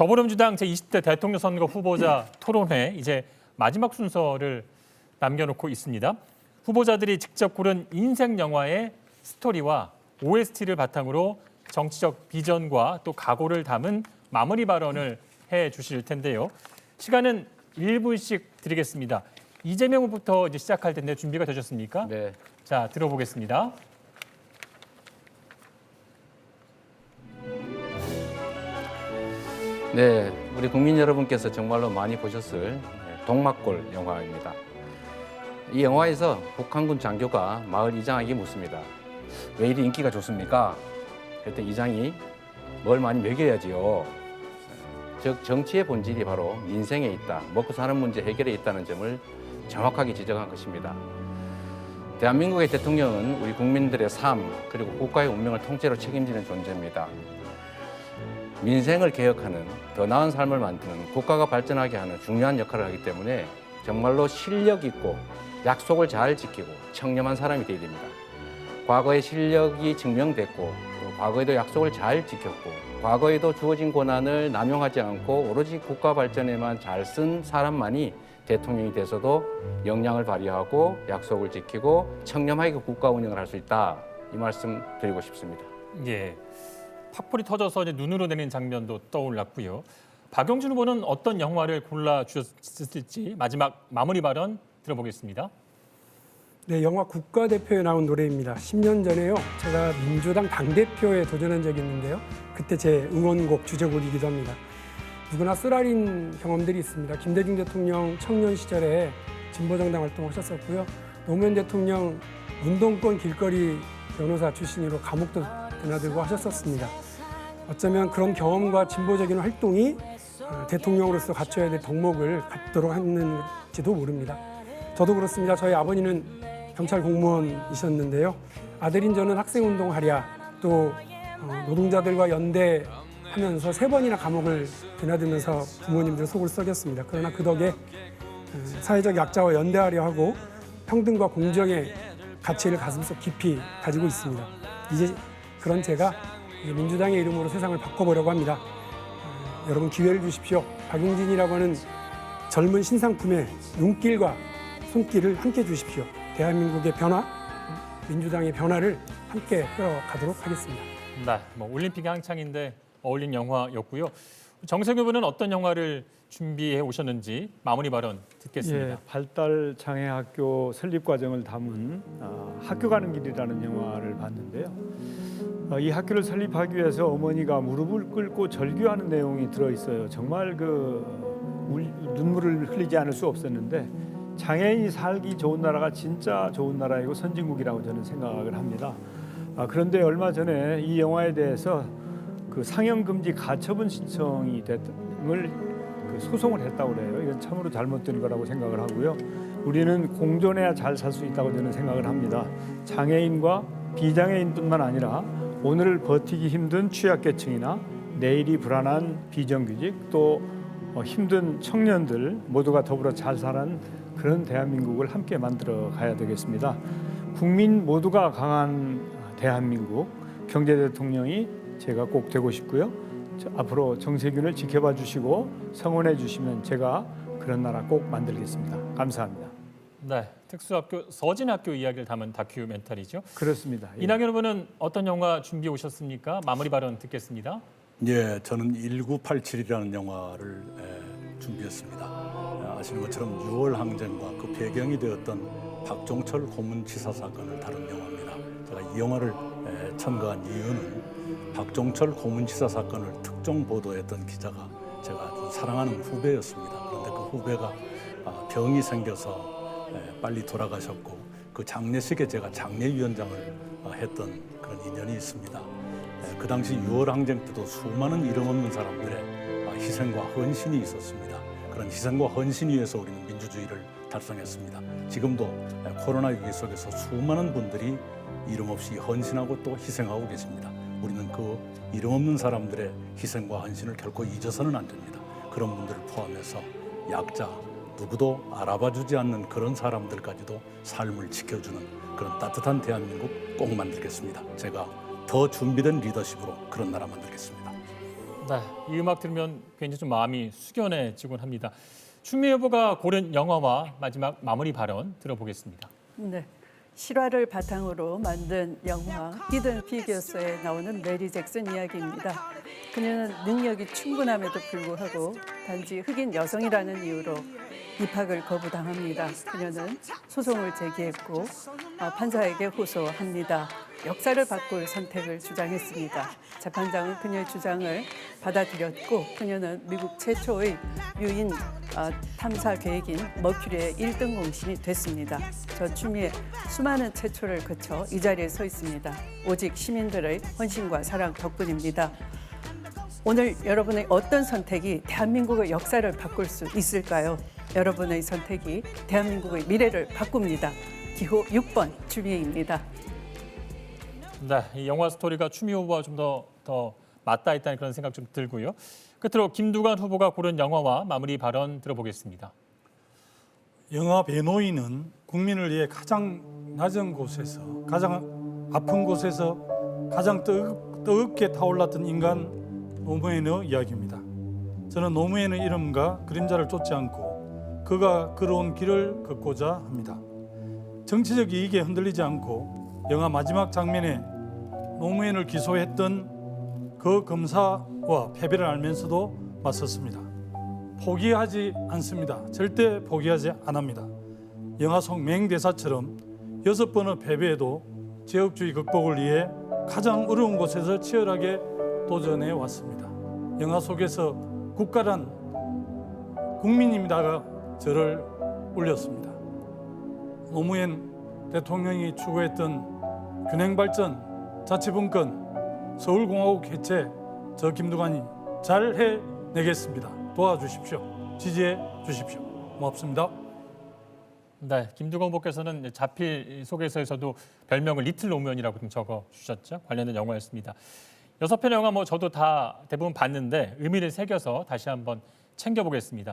더불어민주당 제20대 대통령 선거 후보자 토론회 이제 마지막 순서를 남겨놓고 있습니다. 후보자들이 직접 고른 인생 영화의 스토리와 OST를 바탕으로 정치적 비전과 또 각오를 담은 마무리 발언을 해주실 텐데요. 시간은 1분씩 드리겠습니다. 이재명 후보부터 이제 시작할 텐데 준비가 되셨습니까? 네. 자, 들어보겠습니다. 네, 우리 국민 여러분께서 정말로 많이 보셨을 동막골 영화입니다. 이 영화에서 북한군 장교가 마을 이장에게 묻습니다. 왜 이리 인기가 좋습니까? 그때 이장이 뭘 많이 먹여야지요. 즉 정치의 본질이 바로 민생에 있다, 먹고 사는 문제 해결에 있다는 점을 정확하게 지적한 것입니다. 대한민국의 대통령은 우리 국민들의 삶 그리고 국가의 운명을 통째로 책임지는 존재입니다. 민생을 개혁하는, 더 나은 삶을 만드는, 국가가 발전하게 하는 중요한 역할을 하기 때문에 정말로 실력 있고 약속을 잘 지키고 청렴한 사람이 되어야 됩니다. 과거의 실력이 증명됐고 또 과거에도 약속을 잘 지켰고 과거에도 주어진 권한을 남용하지 않고 오로지 국가 발전에만 잘 쓴 사람만이 대통령이 돼서도 역량을 발휘하고 약속을 지키고 청렴하게 국가 운영을 할 수 있다. 이 말씀 드리고 싶습니다. 예, 팝불이 터져서 이제 눈으로 내리는 장면도 떠올랐고요. 박용진 후보는 어떤 영화를 골라 주셨을지 마지막 마무리 발언 들어보겠습니다. 네, 영화 국가대표에 나온 노래입니다. 10년 전에요, 제가 민주당 당대표에 도전한 적이 있는데요. 그때 제 응원곡 주제곡이기도 합니다. 누구나 쓰라린 경험들이 있습니다. 김대중 대통령 청년 시절에 진보정당 활동하셨었고요. 노무현 대통령 운동권 길거리 변호사 출신으로 감옥도 드나들고 하셨었습니다. 어쩌면 그런 경험과 진보적인 활동이 대통령으로서 갖춰야 될 덕목을 갖도록 했는지도 모릅니다. 저도 그렇습니다. 저희 아버님은 경찰 공무원이셨는데요. 아들인 저는 학생운동하랴 또 노동자들과 연대하면서 3번이나 감옥을 드나들면서 부모님들 속을 썩였습니다. 그러나 그 덕에 사회적 약자와 연대하려 하고 평등과 공정의 가치를 가슴속 깊이 가지고 있습니다. 이제 그런 제가 민주당의 이름으로 세상을 바꿔보려고 합니다. 여러분 기회를 주십시오. 박용진이라고 하는 젊은 신상품의 눈길과 손길을 함께 주십시오. 대한민국의 변화, 민주당의 변화를 함께 끌어가도록 하겠습니다. 네, 올림픽이 한창인데 어울린 영화였고요. 정세균 후보는 어떤 영화를 준비해 오셨는지 마무리 발언 듣겠습니다. 예, 발달 장애 학교 설립 과정을 담은 학교 가는 길이라는 영화를 봤는데요. 이 학교를 설립하기 위해서 어머니가 무릎을 꿇고 절규하는 내용이 들어 있어요. 정말 눈물을 흘리지 않을 수 없었는데 장애인이 살기 좋은 나라가 진짜 좋은 나라이고 선진국이라고 저는 생각을 합니다. 그런데 얼마 전에 이 영화에 대해서 상영 금지 가처분 신청이 소송을 했다고 그래요. 이건 참으로 잘못된 거라고 생각을 하고요. 우리는 공존해야 잘 살 수 있다고 저는 생각을 합니다. 장애인과 비장애인뿐만 아니라 오늘을 버티기 힘든 취약계층이나 내일이 불안한 비정규직 또 힘든 청년들 모두가 더불어 잘 사는 그런 대한민국을 함께 만들어 가야 되겠습니다. 국민 모두가 강한 대한민국 경제 대통령이 제가 꼭 되고 싶고요. 앞으로 정세균을 지켜봐 주시고 성원해 주시면 제가 그런 나라 꼭 만들겠습니다. 감사합니다. 네, 특수학교 서진학교 이야기를 담은 다큐멘터리죠. 그렇습니다. 예. 이낙연 후보는 어떤 영화 준비해 오셨습니까? 마무리 발언 듣겠습니다. 예, 저는 1987이라는 영화를 준비했습니다. 아시는 것처럼 6월 항쟁과 그 배경이 되었던 박종철 고문치사 사건을 다룬 영화입니다. 제가 이 영화를 첨가한 이유는 박종철 고문치사 사건을 특종 보도했던 기자가 제가 아주 사랑하는 후배였습니다. 그런데 그 후배가 병이 생겨서 빨리 돌아가셨고 그 장례식에 제가 장례위원장을 했던 그런 인연이 있습니다. 그 당시 6월 항쟁 때도 수많은 이름 없는 사람들의 희생과 헌신이 있었습니다. 그런 희생과 헌신 위에서 우리는 민주주의를 달성했습니다. 지금도 코로나19 속에서 수많은 분들이 이름 없이 헌신하고 또 희생하고 계십니다. 우리는 그 이름 없는 사람들의 희생과 헌신을 결코 잊어서는 안 됩니다. 그런 분들을 포함해서 약자, 누구도 알아봐주지 않는 그런 사람들까지도 삶을 지켜주는 그런 따뜻한 대한민국 꼭 만들겠습니다. 제가 더 준비된 리더십으로 그런 나라 만들겠습니다. 네, 이 음악 들으면 괜히 좀 마음이 숙연해지곤 합니다. 추미애 후보가 고른 영화와 마지막 마무리 발언 들어보겠습니다. 네. 실화를 바탕으로 만든 영화 히든 피겨스에 나오는 메리 잭슨 이야기입니다. 그녀는 능력이 충분함에도 불구하고 단지 흑인 여성이라는 이유로 입학을 거부당합니다. 그녀는 소송을 제기했고 판사에게 호소합니다. 역사를 바꿀 선택을 주장했습니다. 재판장은 그녀의 주장을 받아들였고 그녀는 미국 최초의 유인 탐사 계획인 머큐리의 1등 공신이 됐습니다. 저 추미애 수많은 최초를 거쳐 이 자리에 서 있습니다. 오직 시민들의 헌신과 사랑 덕분입니다. 오늘 여러분의 어떤 선택이 대한민국의 역사를 바꿀 수 있을까요? 여러분의 선택이 대한민국의 미래를 바꿉니다. 기호 6번 추미애입니다. 네, 이 영화 스토리가 추미애 후보와 좀 더 맞닿아 있다는 그런 생각 좀 들고요. 끝으로 김두관 후보가 고른 영화와 마무리 발언 들어보겠습니다. 영화 배노인은 국민을 위해 가장 낮은 곳에서, 가장 아픈 곳에서 가장 뜨겁게 타올랐던 인간 노무현의 이야기입니다. 저는 노무현의 이름과 그림자를 쫓지 않고 그가 걸어온 길을 걷고자 합니다. 정치적 이익에 흔들리지 않고 영화 마지막 장면에 노무현을 기소했던 그 검사와 패배를 알면서도 맞섰습니다. 포기하지 않습니다. 절대 포기하지 않습니다. 영화 속 맹대사처럼 6번의 패배에도 지역주의 극복을 위해 가장 어려운 곳에서 치열하게 도전해 왔습니다. 영화 속에서 국가란 국민입니다가 저를 울렸습니다. 노무현 대통령이 추구했던 균형발전, 자치분권, 서울공화국 해체 저 김두관이 잘 해내겠습니다. 도와주십시오. 지지해 주십시오. 고맙습니다. 네, 김두관 후보께서는 자필 소개서에서도 별명을 리틀 노무현이라고 좀 적어주셨죠. 관련된 영화였습니다. 6편의 영화 저도 다 대부분 봤는데 의미를 새겨서 다시 한번 챙겨보겠습니다.